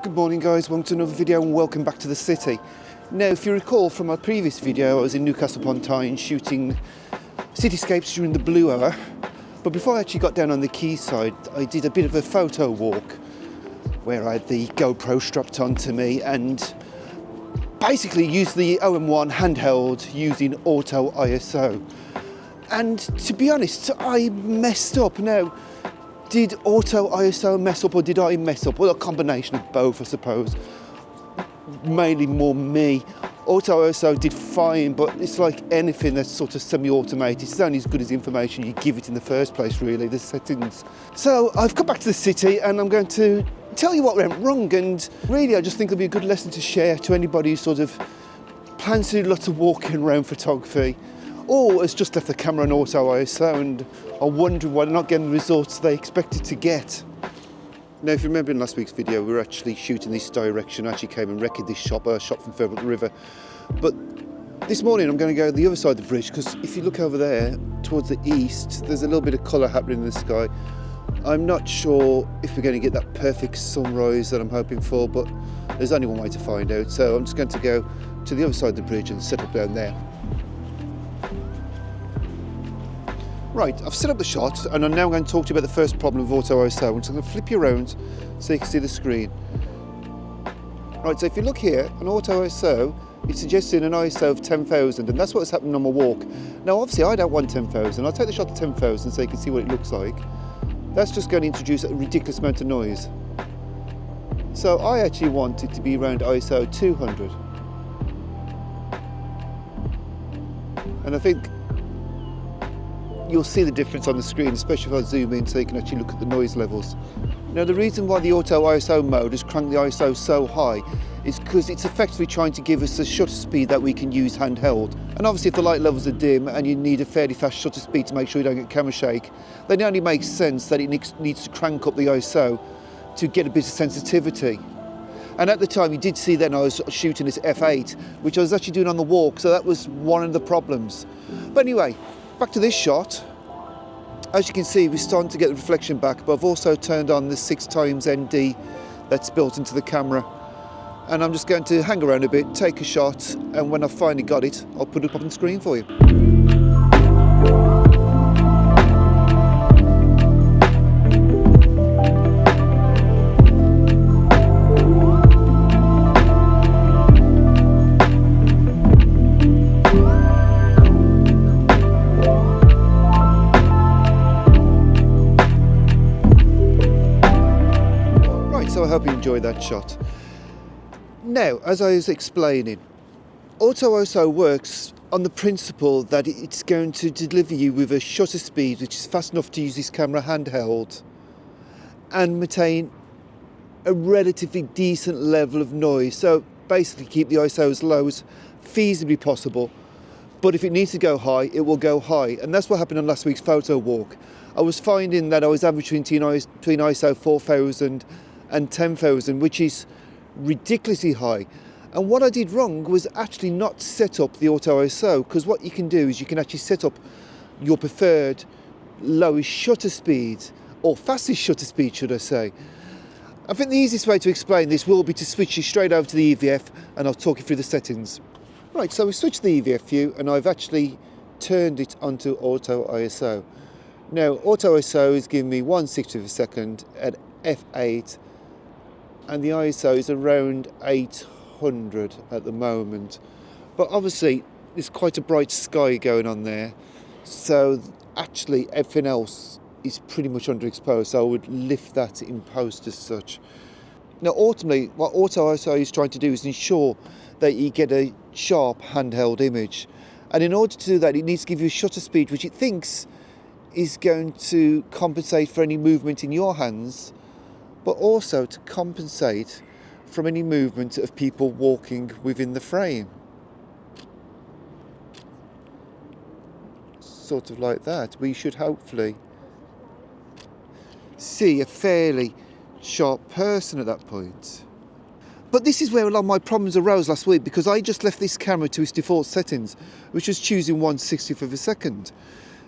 Good morning guys, welcome to another video and welcome back to the city. Now if you recall from my previous video, I was in Newcastle upon Tyne shooting cityscapes during the blue hour. But before I actually got down on the quayside, I did a bit of a photo walk where I had the GoPro strapped onto me and basically used the OM1 handheld using auto ISO. And to be honest, I messed up. Now, did auto ISO mess up or did I mess up? Well, a combination of both, I suppose. Mainly more me. Auto ISO did fine, but it's like anything that's sort of semi-automated. It's only as good as the information you give it in the first place, really, the settings. So I've come back to the city and I'm going to tell you what went wrong, and really I just think it'll be a good lesson to share to anybody who sort of plans to do lots of walking around photography, or has just left the camera on auto ISO and are wondering why they're not getting the results they expected to get. Now, if you remember in last week's video, we were actually shooting this direction. I actually came and wrecked this shot from further up the river. But this morning I'm going to go the other side of the bridge, because if you look over there towards the east, there's a little bit of colour happening in the sky. I'm not sure if we're going to get that perfect sunrise that I'm hoping for, but there's only one way to find out. So I'm just going to go to the other side of the bridge and set up down there. Right, I've set up the shot and I'm now going to talk to you about the first problem of auto ISO. I'm just going to flip you around so you can see the screen. Right, so if you look here, on auto ISO, it's suggesting an ISO of 10,000, and that's what's happening on my walk. Now obviously I don't want 10,000, I'll take the shot to 10,000 so you can see what it looks like. That's just going to introduce a ridiculous amount of noise. So I actually want it to be around ISO 200. And I think you'll see the difference on the screen, especially if I zoom in so you can actually look at the noise levels. Now the reason why the auto ISO mode has cranked the ISO so high is because it's effectively trying to give us a shutter speed that we can use handheld. And obviously if the light levels are dim and you need a fairly fast shutter speed to make sure you don't get camera shake, then it only makes sense that it needs to crank up the ISO to get a bit of sensitivity. And at the time you did see then I was shooting this f8, which I was actually doing on the walk, so that was one of the problems. But anyway, back to this shot. As you can see, we're starting to get the reflection back, but I've also turned on the 6x ND that's built into the camera. And I'm just going to hang around a bit, take a shot, and when I've finally got it, I'll put it up on the screen for you. So I hope you enjoyed that shot. Now, as I was explaining, auto ISO works on the principle that it's going to deliver you with a shutter speed which is fast enough to use this camera handheld and maintain a relatively decent level of noise. So basically keep the ISO as low as feasibly possible, but if it needs to go high, it will go high. And that's what happened on last week's photo walk. I was finding that I was averaging between ISO 4000 and 10,000, which is ridiculously high. And what I did wrong was actually not set up the auto ISO, because what you can do is you can actually set up your preferred lowest shutter speed, or fastest shutter speed should I say. I think the easiest way to explain this will be to switch you straight over to the EVF and I'll talk you through the settings. Right, so we switched the EVF view and I've actually turned it onto auto ISO. Now auto ISO is giving me 160 per second at f8, and the ISO is around 800 at the moment. But obviously there's quite a bright sky going on there, so actually everything else is pretty much underexposed, so I would lift that in post as such. Now ultimately what auto ISO is trying to do is ensure that you get a sharp handheld image, and in order to do that it needs to give you a shutter speed which it thinks is going to compensate for any movement in your hands, but also to compensate from any movement of people walking within the frame. Sort of like that. We should hopefully see a fairly sharp person at that point. But this is where a lot of my problems arose last week, because I just left this camera to its default settings, which was choosing 1/60th of a second,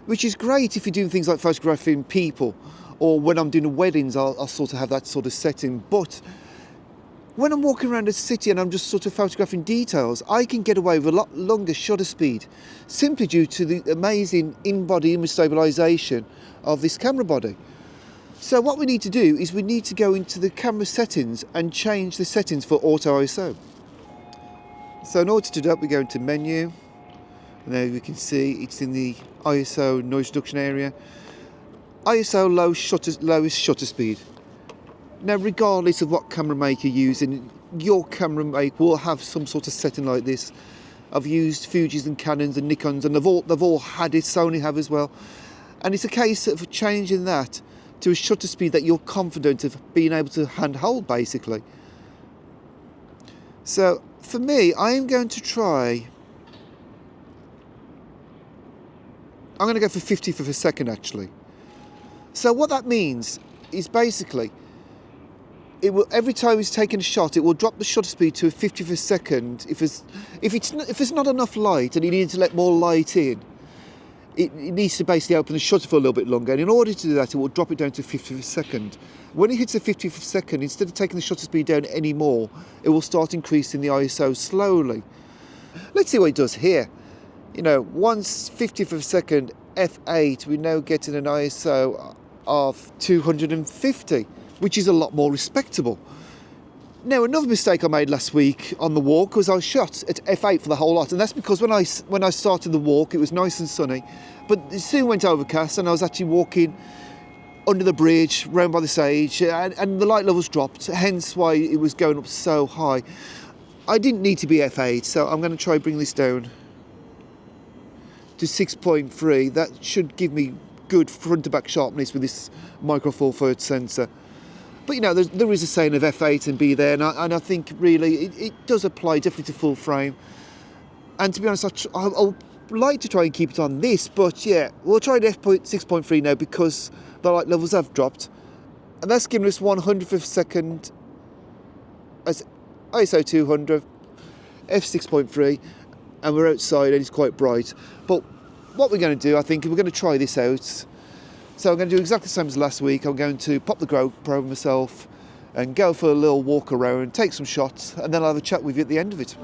which is great if you're doing things like photographing people, or when I'm doing weddings, I'll sort of have that sort of setting. But when I'm walking around the city and I'm just sort of photographing details, I can get away with a lot longer shutter speed, simply due to the amazing in-body image stabilisation of this camera body. So what we need to do is we need to go into the camera settings and change the settings for auto ISO. So in order to do that, we go into menu, and there we can see it's in the ISO noise reduction area. ISO lowest shutter speed. Now, regardless of what camera maker you're using, your camera maker will have some sort of setting like this. I've used Fujis and Canons and Nikons, and they've all had it. Sony have as well. And it's a case of changing that to a shutter speed that you're confident of being able to handhold, basically. So for me, I am going to try. I'm going to go for 50th of a second, actually. So what that means is basically, it will, every time it's taking a shot, it will drop the shutter speed to a 50th of a second. If there's not enough light and you need to let more light in, it needs to basically open the shutter for a little bit longer. And in order to do that, it will drop it down to 50th of a second. When it hits the 50th of a second, instead of taking the shutter speed down any more, it will start increasing the ISO slowly. Let's see what it does here. You know, once 50th of a second, f8, we're now getting an ISO of 250, which is a lot more respectable. Now, another mistake I made last week on the walk was I shot at f8 for the whole lot, and that's because when I started the walk, it was nice and sunny, but it soon went overcast, and I was actually walking under the bridge, round by the sage, and the light levels dropped, hence why it was going up so high. I didn't need to be f8, so I'm going to try bring this down to 6.3. That should give me good front to back sharpness with this Micro Four Thirds sensor. But you know, there is a saying of f8 and be there, and I think really it does apply definitely to full frame. And to be honest, I'll like to try and keep it on this, but yeah, we'll try the f6.3 now because the light levels have dropped, and that's giving us 100th of a second as ISO 200, f6.3, and we're outside and it's quite bright. But what we're going to do, I think, we're going to try this out. So I'm going to do exactly the same as last week. I'm going to pop the GoPro myself and go for a little walk around, take some shots, and then I'll have a chat with you at the end of it.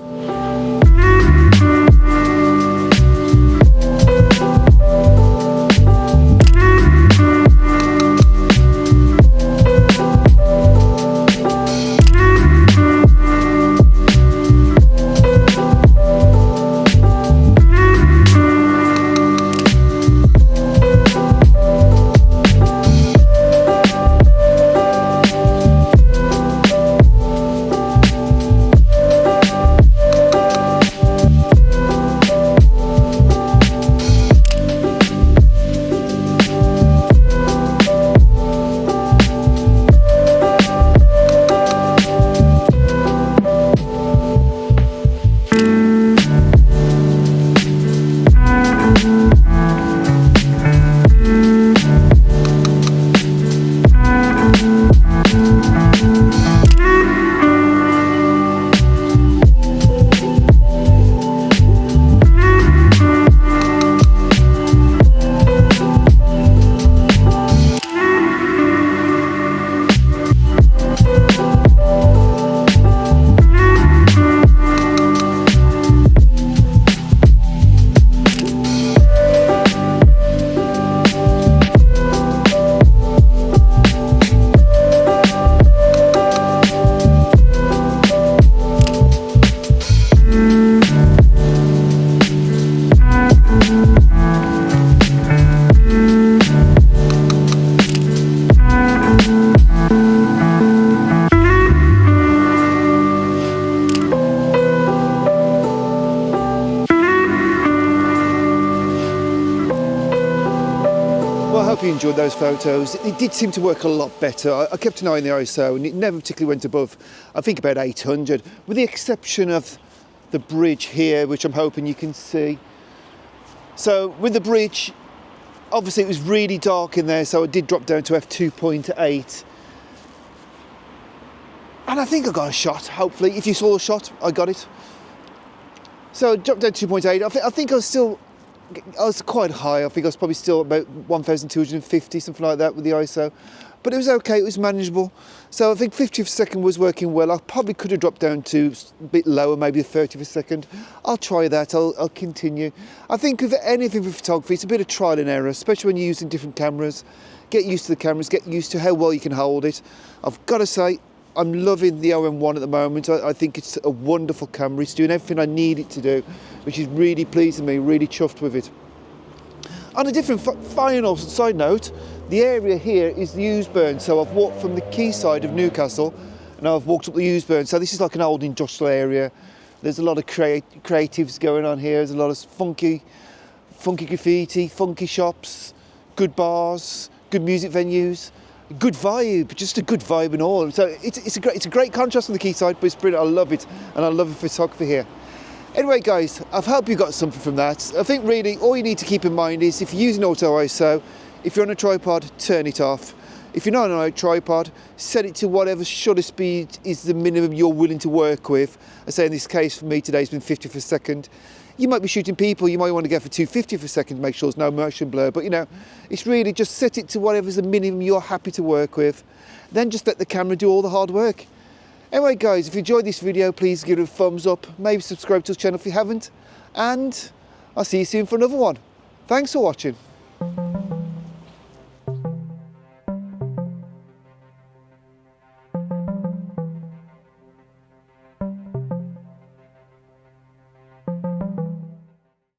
Hope you enjoyed those photos. It did seem to work a lot better. I kept an eye on the ISO and it never particularly went above, I think, about 800, with the exception of the bridge here, which I'm hoping you can see. So with the bridge, obviously it was really dark in there, so it did drop down to f2.8. And I think I got a shot, hopefully. If you saw the shot, I got it. So it dropped down to 2.8. I think I was quite high. I think I was probably still about 1,250, something like that with the ISO. but it was okay, it was manageable. So I think 50 per second was working well. I probably could have dropped down to a bit lower, maybe 30 per second. I'll try that, I'll continue. I think with anything for photography, it's a bit of trial and error, especially when you're using different cameras. Get used to the cameras, get used to how well you can hold it. I've got to say, I'm loving the OM1 at the moment. I think it's a wonderful camera. It's doing everything I need it to do, which is really pleasing me, really chuffed with it. On a different final side note, the area here is the Ouseburn. So I've walked from the quayside of Newcastle and I've walked up the Ouseburn. So this is like an old industrial area. There's a lot of creatives going on here. There's a lot of funky graffiti, funky shops, good bars, good music venues, good vibe, just a good vibe and all. So it's a great contrast on the quayside, but it's brilliant. I love it, and I love the photography here. Anyway, guys, I hope you got something from that. I think really all you need to keep in mind is if you're using auto ISO, if you're on a tripod, turn it off. If you're not on a tripod, set it to whatever shutter speed is the minimum you're willing to work with. I say in this case for me today has been 50 per second. You might be shooting people, you might want to go for 250 per second to make sure there's no motion blur, but you know, it's really just set it to whatever's the minimum you're happy to work with. Then just let the camera do all the hard work. Anyway guys, if you enjoyed this video, please give it a thumbs up, maybe subscribe to the channel if you haven't, and I'll see you soon for another one. Thanks for watching.